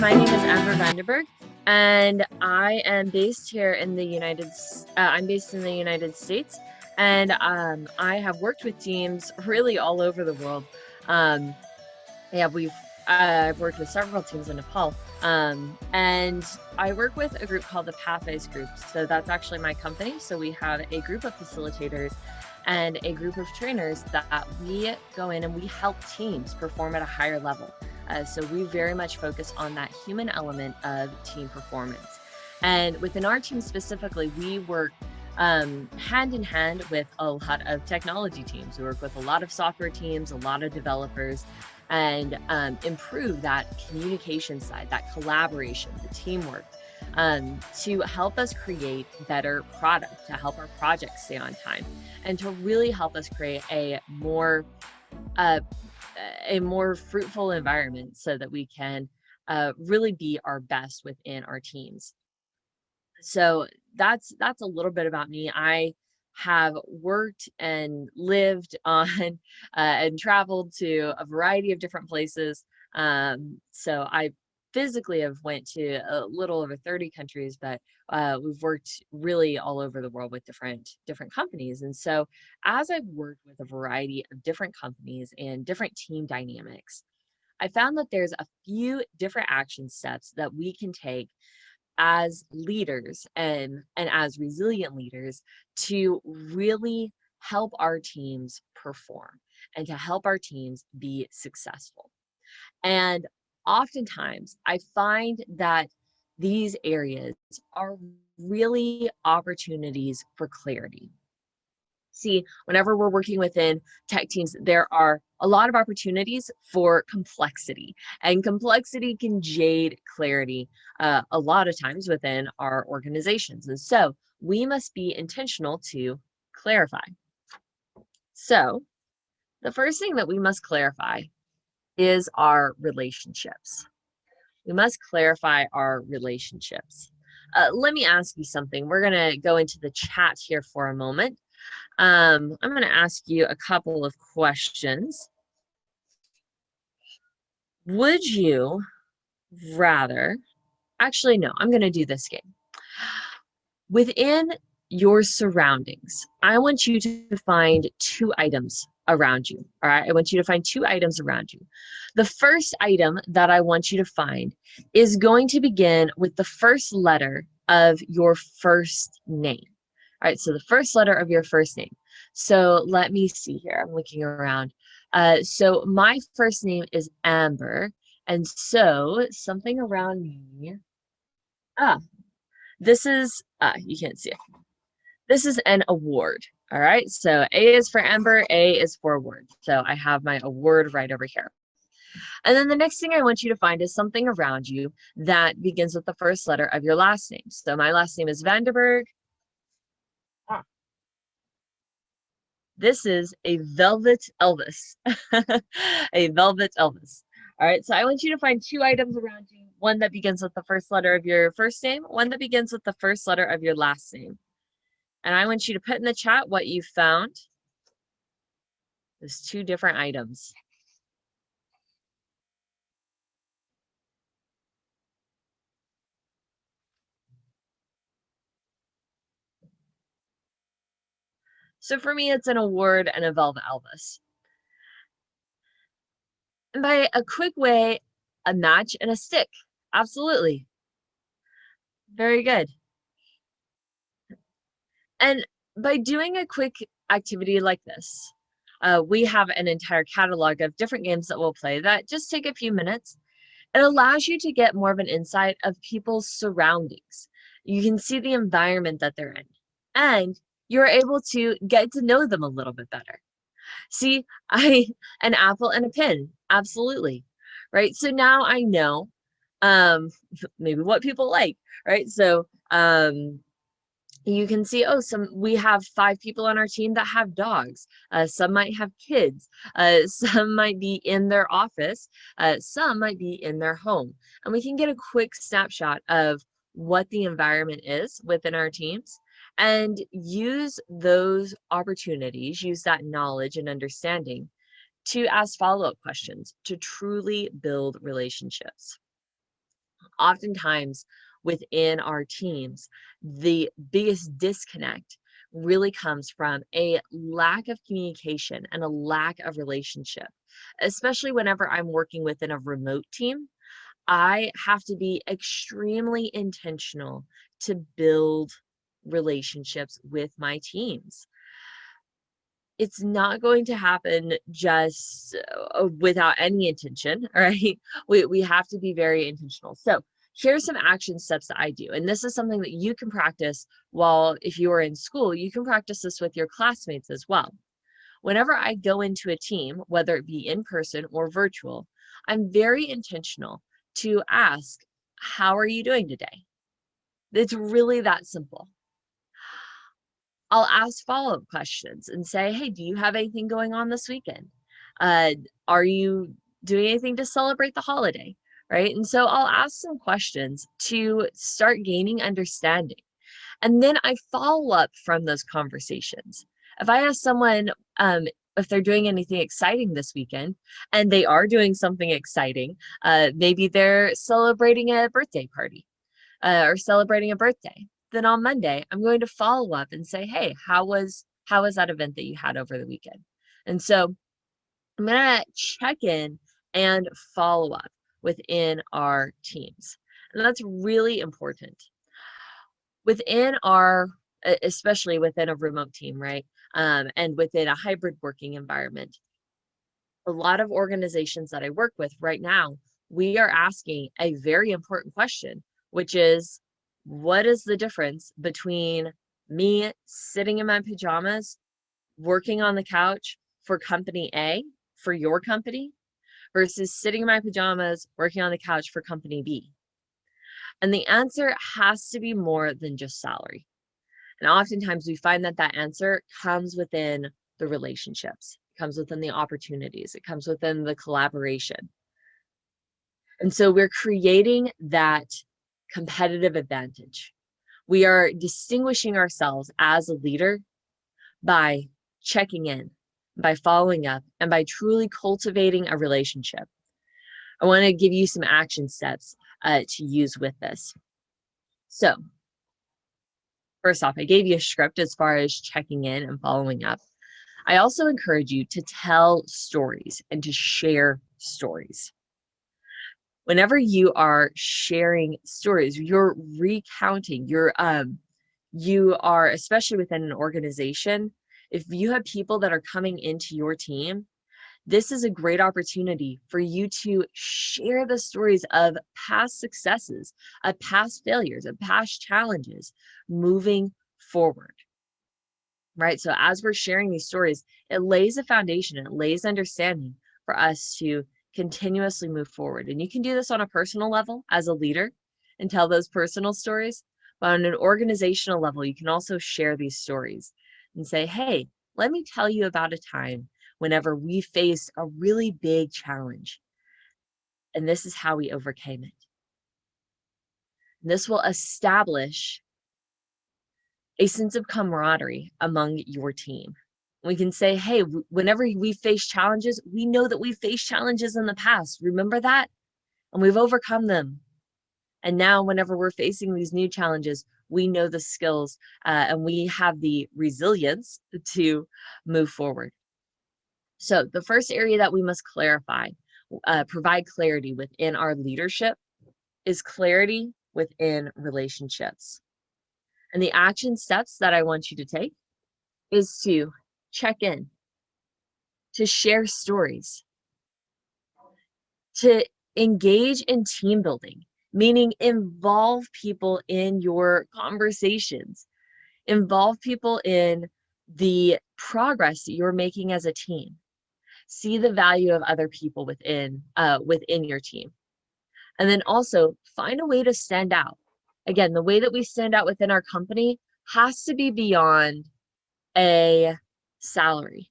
my name is Amber Vanderburg, and I am based here in the I'm based in the United States, and I have worked with teams really all over the world. Yeah, I've worked with several teams in Nepal, and I work with a group called the Pathways Group. So that's actually my company. So we have a group of facilitators and a group of trainers that we go in and we help teams perform at a higher level. So we very much focus on that human element of team performance. And within our team specifically, we work hand in hand with a lot of technology teams. We work with a lot of software teams, a lot of developers, and improve that communication side, that collaboration, the teamwork, to help us create better product, to help our projects stay on time, and to really help us create a more fruitful environment so that we can really be our best within our teams. So that's a little bit about me. I have worked and lived on and traveled to a variety of different places. So I physically have went to a little over 30 countries, but we've worked really all over the world with different companies. And so as I've worked with a variety of different companies and different team dynamics, I found that there's a few different action steps that we can take as leaders and as resilient leaders to really help our teams perform and to help our teams be successful. And oftentimes I find that these areas are really opportunities for clarity. See, whenever we're working within tech teams, there are a lot of opportunities for complexity, and complexity can jade clarity a lot of times within our organizations. And so we must be intentional to clarify. So the first thing that we must clarify is our relationships. We must clarify our relationships. Let me ask you something. We're going to go into the chat here for a moment. I'm going to ask you a couple of questions. Would you rather, actually, no, I'm going to do this game. Within your surroundings, I want you to find 2 items around you. All right, I want you to find 2 items around you. The first item that I want you to find is going to begin with the first letter of your first name. All right, so the first letter of your first name. So let me see here. I'm looking around. So my first name is Amber. And so something around me. This is, you can't see it. This is an award. All right, so A is for Amber, A is for award. So I have my award right over here. And then the next thing I want you to find is something around you that begins with the first letter of your last name. So my last name is Vanderburg. This is a velvet Elvis. A velvet Elvis. All right, so I want you to find 2 items around you, one that begins with the first letter of your first name, one that begins with the first letter of your last name. And I want you to put in the chat what you found. There's 2 different items. So for me, it's an award and a velvet Elvis. And by a quick way, a match and a stick. Absolutely. Very good. And by doing a quick activity like this, we have an entire catalog of different games that we'll play that just take a few minutes. It allows you to get more of an insight of people's surroundings. You can see the environment that they're in, and you're able to get to know them a little bit better. See, an apple and a pin, absolutely, right? So now I know maybe what people like, right? So you can see, oh, we have 5 people on our team that have dogs. Some might have kids. Some might be in their office. Some might be in their home. And we can get a quick snapshot of what the environment is within our teams and use those opportunities, use that knowledge and understanding to ask follow-up questions to truly build relationships. Oftentimes within our teams, the biggest disconnect really comes from a lack of communication and a lack of relationship. Especially whenever I'm working within a remote team, I have to be extremely intentional to build relationships with my teams. It's not going to happen just without any intention, right? We have to be very intentional. So here's some action steps that I do. And this is something that you can practice while, if you are in school, you can practice this with your classmates as well. Whenever I go into a team, whether it be in person or virtual, I'm very intentional to ask, how are you doing today? It's really that simple. I'll ask follow-up questions and say, hey, do you have anything going on this weekend? Are you doing anything to celebrate the holiday? Right? And so I'll ask some questions to start gaining understanding. And then I follow up from those conversations. If I ask someone if they're doing anything exciting this weekend, and they are doing something exciting, maybe they're celebrating a birthday party or celebrating a birthday, then on Monday, I'm going to follow up and say, hey, how was that event that you had over the weekend? And so I'm going to check in and follow up within our teams. And that's really important. Within our, especially within a remote team, right? And within a hybrid working environment, a lot of organizations that I work with right now, we are asking a very important question, which is, what is the difference between me sitting in my pajamas, working on the couch for company A, for your company, versus sitting in my pajamas, working on the couch for company B? And the answer has to be more than just salary. And oftentimes we find that that answer comes within the relationships, it comes within the opportunities, it comes within the collaboration. And so we're creating that competitive advantage. We are distinguishing ourselves as a leader by checking in, by following up, and by truly cultivating a relationship. I want to give you some action steps to use with this. So first off, I gave you a script as far as checking in and following up. I also encourage you to tell stories and to share stories. Whenever you are sharing stories, you're recounting, you are, especially within an organization, if you have people that are coming into your team, this is a great opportunity for you to share the stories of past successes, of past failures, of past challenges moving forward, right? So as we're sharing these stories, it lays a foundation, it lays understanding for us to continuously move forward. And you can do this on a personal level as a leader and tell those personal stories, but on an organizational level, you can also share these stories and say, hey, let me tell you about a time whenever we faced a really big challenge, and this is how we overcame it. And this will establish a sense of camaraderie among your team. We can say, hey, whenever we face challenges, we know that we faced challenges in the past. Remember that? And we've overcome them. And now whenever we're facing these new challenges, we know the skills and we have the resilience to move forward. So the first area that we must clarify, provide clarity within our leadership, is clarity within relationships. And the action steps that I want you to take is to check in, to share stories, to engage in team building, meaning involve people in your conversations, involve people in the progress that you're making as a team. See the value of other people within your team. And then also find a way to stand out. Again, the way that we stand out within our company has to be beyond a salary.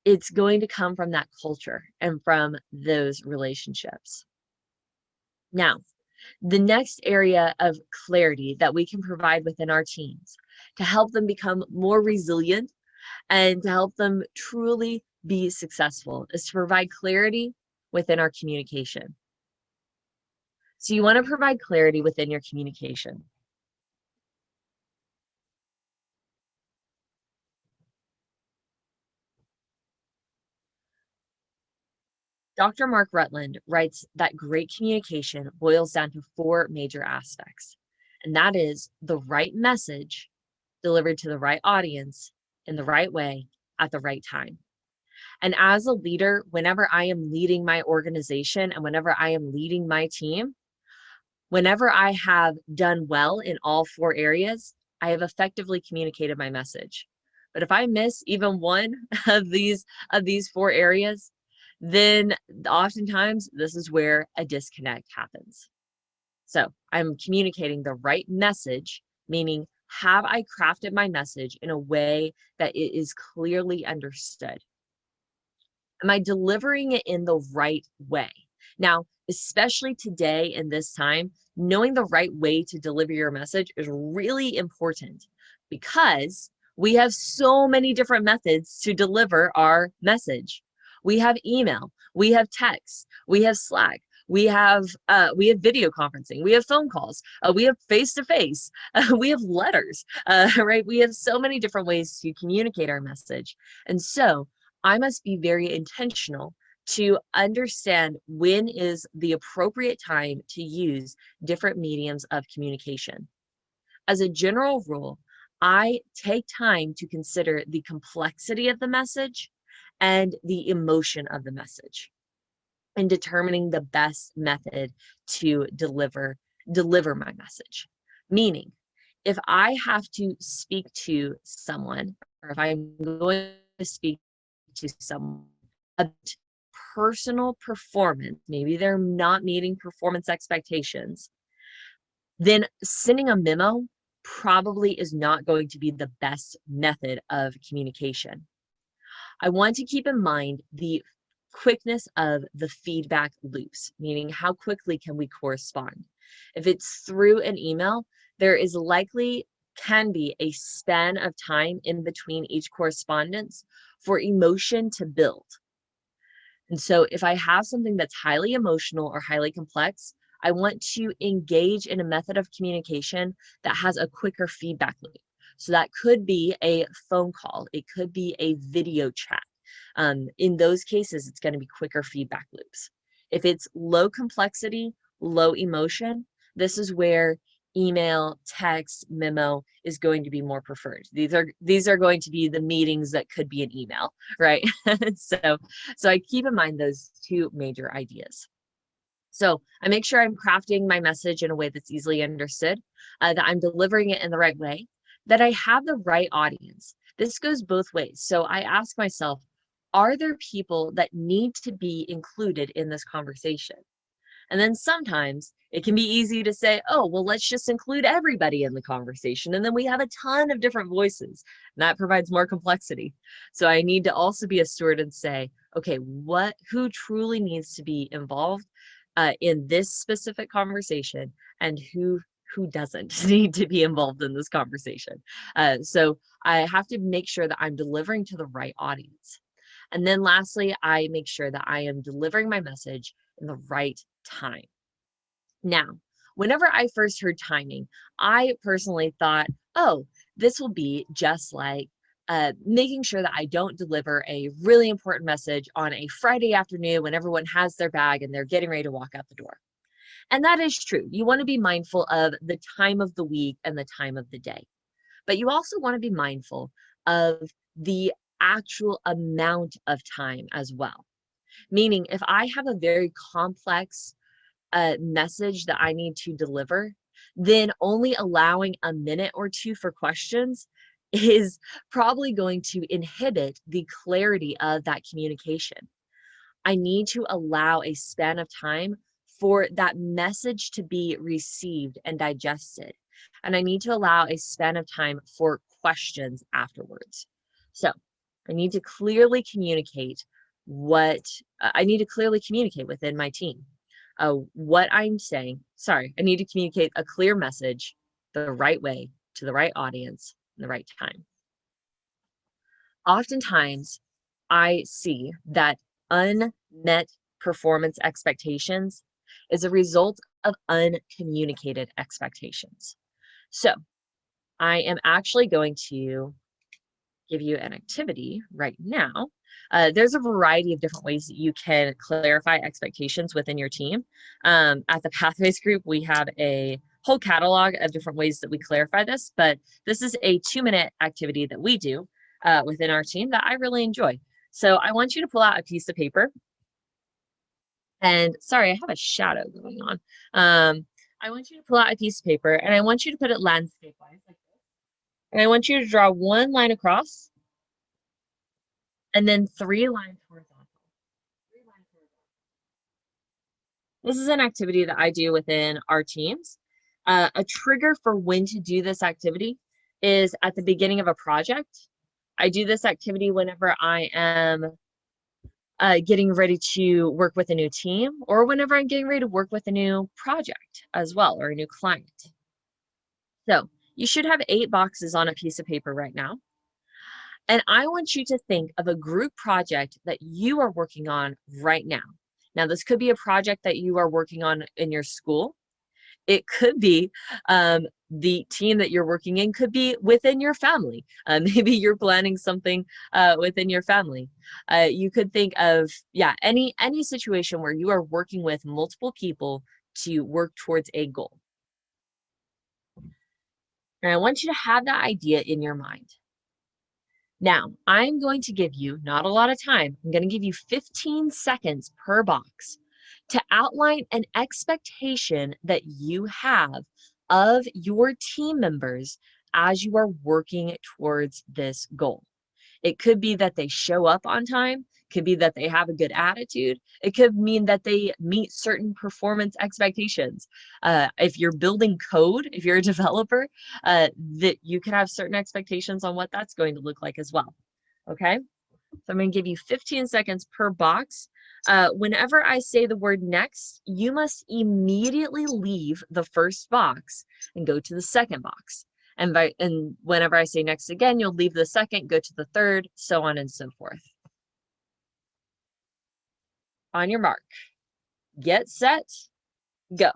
It's going to come from that culture and from those relationships. Now, the next area of clarity that we can provide within our teams to help them become more resilient and to help them truly be successful is to provide clarity within our communication. So you want to provide clarity within your communication. Dr. Mark Rutland writes that great communication boils down to 4 major aspects, and that is the right message delivered to the right audience in the right way at the right time. And as a leader, whenever I am leading my organization and whenever I am leading my team, whenever I have done well in all 4 areas, I have effectively communicated my message. But if I miss even one of these 4 areas, then oftentimes this is where a disconnect happens. So I'm communicating the right message, meaning have I crafted my message in a way that it is clearly understood? Am I delivering it in the right way? Now, especially today in this time, knowing the right way to deliver your message is really important because we have so many different methods to deliver our message. We have email, we have text, we have Slack, we have video conferencing, we have phone calls, we have face to face, we have letters, right? We have so many different ways to communicate our message, and so I must be very intentional to understand when is the appropriate time to use different mediums of communication. As a general rule, I take time to consider the complexity of the message and the emotion of the message in determining the best method to deliver my message. Meaning, if I have to speak to someone, or if I'm going to speak to someone about personal performance, maybe they're not meeting performance expectations, then sending a memo probably is not going to be the best method of communication. I want to keep in mind the quickness of the feedback loops, meaning how quickly can we correspond. If it's through an email, there is likely can be a span of time in between each correspondence for emotion to build. And so if I have something that's highly emotional or highly complex, I want to engage in a method of communication that has a quicker feedback loop. So that could be a phone call, it could be a video chat. In those cases, it's going to be quicker feedback loops. If it's low complexity, low emotion, this is where email, text, memo is going to be more preferred. These are going to be the meetings that could be an email, right? So I keep in mind those 2 major ideas. So I make sure I'm crafting my message in a way that's easily understood, that I'm delivering it in the right way, that I have the right audience. This goes both ways. So I ask myself, are there people that need to be included in this conversation? And then sometimes it can be easy to say, oh, well, let's just include everybody in the conversation. And then we have a ton of different voices, and that provides more complexity. So I need to also be a steward and say, okay, who truly needs to be involved in this specific conversation, and who doesn't need to be involved in this conversation. So I have to make sure that I'm delivering to the right audience. And then lastly, I make sure that I am delivering my message in the right time. Now, whenever I first heard timing, I personally thought, oh, this will be just like making sure that I don't deliver a really important message on a Friday afternoon when everyone has their bag and they're getting ready to walk out the door. And that is true. You want to be mindful of the time of the week and the time of the day. But you also want to be mindful of the actual amount of time as well. Meaning, if I have a very complex message that I need to deliver, then only allowing a minute or 2 for questions is probably going to inhibit the clarity of that communication. I need to allow a span of time for that message to be received and digested. And I need to allow a span of time for questions afterwards. So I need to clearly communicate I need to clearly communicate within my team. What I'm saying, sorry, I need to communicate a clear message the right way to the right audience in the right time. Oftentimes, I see that unmet performance expectations is a result of uncommunicated expectations. So I am actually going to give you an activity right now. There's a variety of different ways that you can clarify expectations within your team. At the Pathways group, we have a whole catalog of different ways that we clarify this, but this is a 2-minute activity that we do within our team that I really enjoy. So I want you to pull out a piece of paper. And sorry, I have a shadow going on. I want you to pull out a piece of paper and I want you to put it landscape-wise like this. And I want you to draw one line across and then 3 lines horizontal. 3 lines horizontal. This is an activity that I do within our teams. A trigger for when to do this activity is at the beginning of a project. I do this activity whenever I am getting ready to work with a new team, or whenever I'm getting ready to work with a new project as well, or a new client. So you should have 8 boxes on a piece of paper right now. And I want you to think of a group project that you are working on right now. Now, this could be a project that you are working on in your school. It could be the team that you're working in could be within your family. Maybe you're planning something within your family. You could think of, yeah, any situation where you are working with multiple people to work towards a goal. And I want you to have that idea in your mind. Now, I'm going to give you not a lot of time. I'm going to give you 15 seconds per box to outline an expectation that you have of your team members as you are working towards this goal. It could be that they show up on time, could be that they have a good attitude. It could mean that they meet certain performance expectations. If you're building code, if you're a developer, that you can have certain expectations on what that's going to look like as well. Okay, so I'm going to give you 15 seconds per box. Whenever I say the word next, you must immediately leave the first box and go to the second box. And whenever I say next again, you'll leave the second, go to the third, so on and so forth. On your mark, get set, go.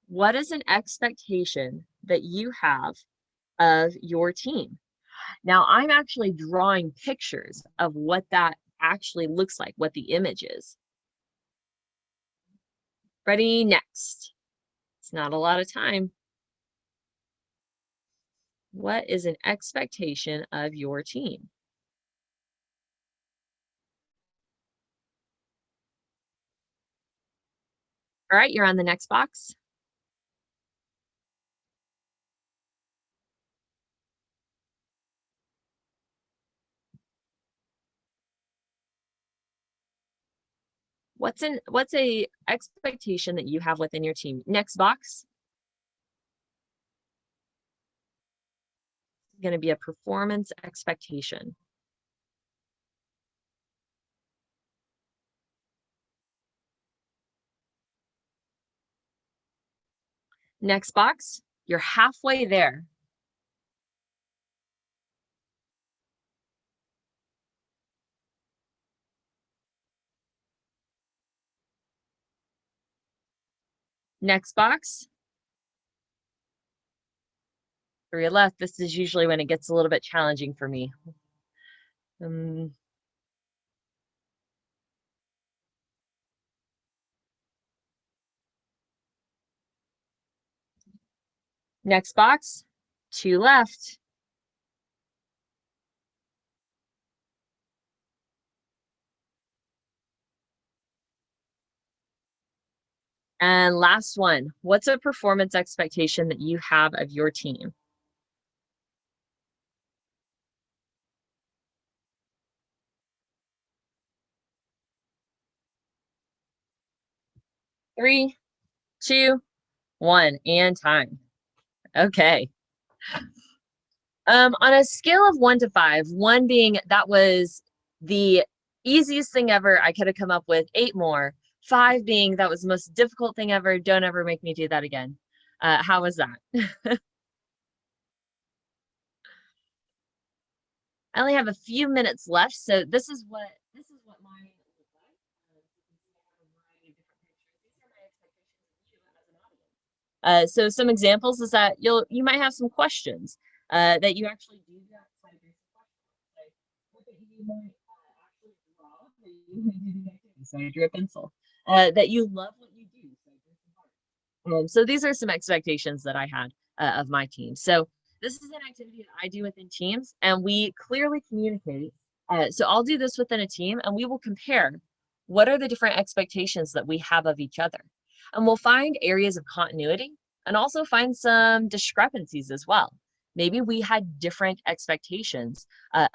What is an expectation that you have of your team? Now, I'm actually drawing pictures of what that actually looks like, what the image is. Ready, next. It's not a lot of time. What is an expectation of your team? All right, you're on the next box. What's a expectation that you have within your team? Next box. It's going to be a performance expectation. Next box, you're halfway there. Next box. 3 left. This is usually when it gets a little bit challenging for me. Next box, 2 left. And last one, what's a performance expectation that you have of your team? Three, two, one, and time. Okay. On a scale of 1 to 5, 1 being that was the easiest thing ever, I could have come up with 8 more. 5 being that was the most difficult thing ever, don't ever make me do that again. How was that? I only have a few minutes left, so this is what mine looks like. You can see I have a variety of different pictures. These are my expectations So some examples is that you might have some questions that you actually do that side of your question. Like, what that you might actually draw, that you do the activity, so you drew a pencil. That you love what you do, so there's some heart. So these are some expectations that I had of my team. So this is an activity that I do within teams, and we clearly communicate. So I'll do this within a team, and we will compare what are the different expectations that we have of each other. And we'll find areas of continuity and also find some discrepancies as well. Maybe we had different expectations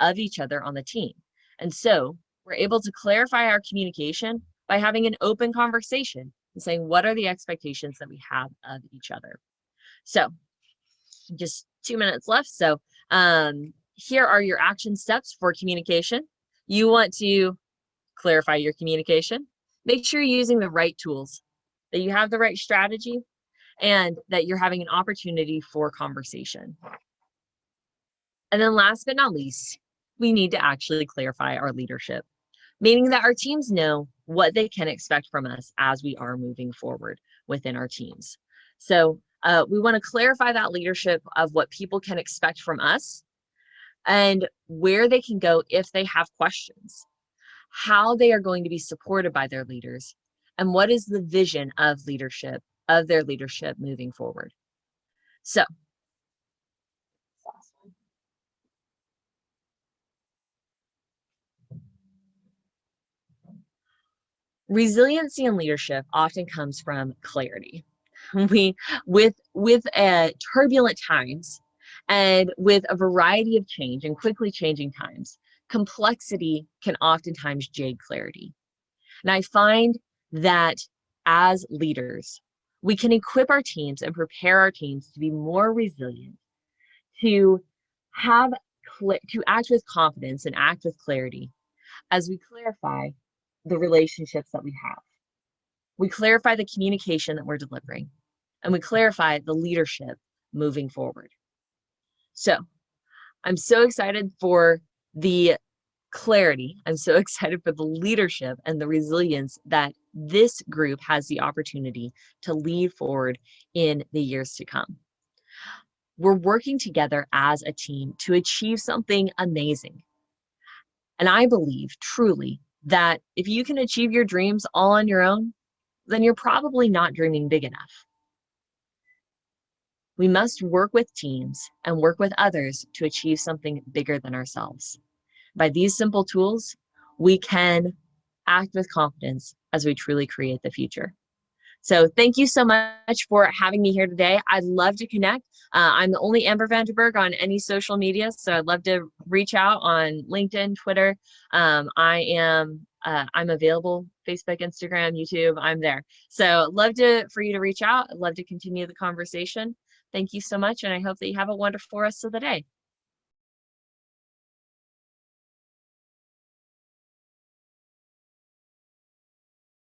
of each other on the team. And so we're able to clarify our communication by having an open conversation and saying, what are the expectations that we have of each other? So just 2 minutes left. So here are your action steps for communication. You want to clarify your communication. Make sure you're using the right tools, that you have the right strategy, and that you're having an opportunity for conversation. And then last but not least, we need to actually clarify our leadership, meaning that our teams know what they can expect from us as we are moving forward within our teams. So we want to clarify that leadership of what people can expect from us and where they can go if they have questions, how they are going to be supported by their leaders, and what is the vision of leadership, of their leadership moving forward. So, resiliency in leadership often comes from clarity. We with turbulent times and with a variety of change and quickly changing times, complexity can oftentimes jade clarity. And I find that as leaders, we can equip our teams and prepare our teams to be more resilient, to have to act with confidence and act with clarity as we clarify the relationships that we have. We clarify the communication that we're delivering, and we clarify the leadership moving forward. So I'm so excited for the clarity. I'm so excited for the leadership and the resilience that this group has the opportunity to lead forward in the years to come. We're working together as a team to achieve something amazing. And I believe truly that if you can achieve your dreams all on your own, then you're probably not dreaming big enough. We must work with teams and work with others to achieve something bigger than ourselves. By these simple tools, we can act with confidence as we truly create the future. So thank you so much for having me here today. I'd love to connect. I'm the only Amber Vanderburg on any social media, so I'd love to reach out on LinkedIn, Twitter. I'm available, Facebook, Instagram, YouTube, I'm there. So for you to reach out. I'd love to continue the conversation. Thank you so much, and I hope that you have a wonderful rest of the day.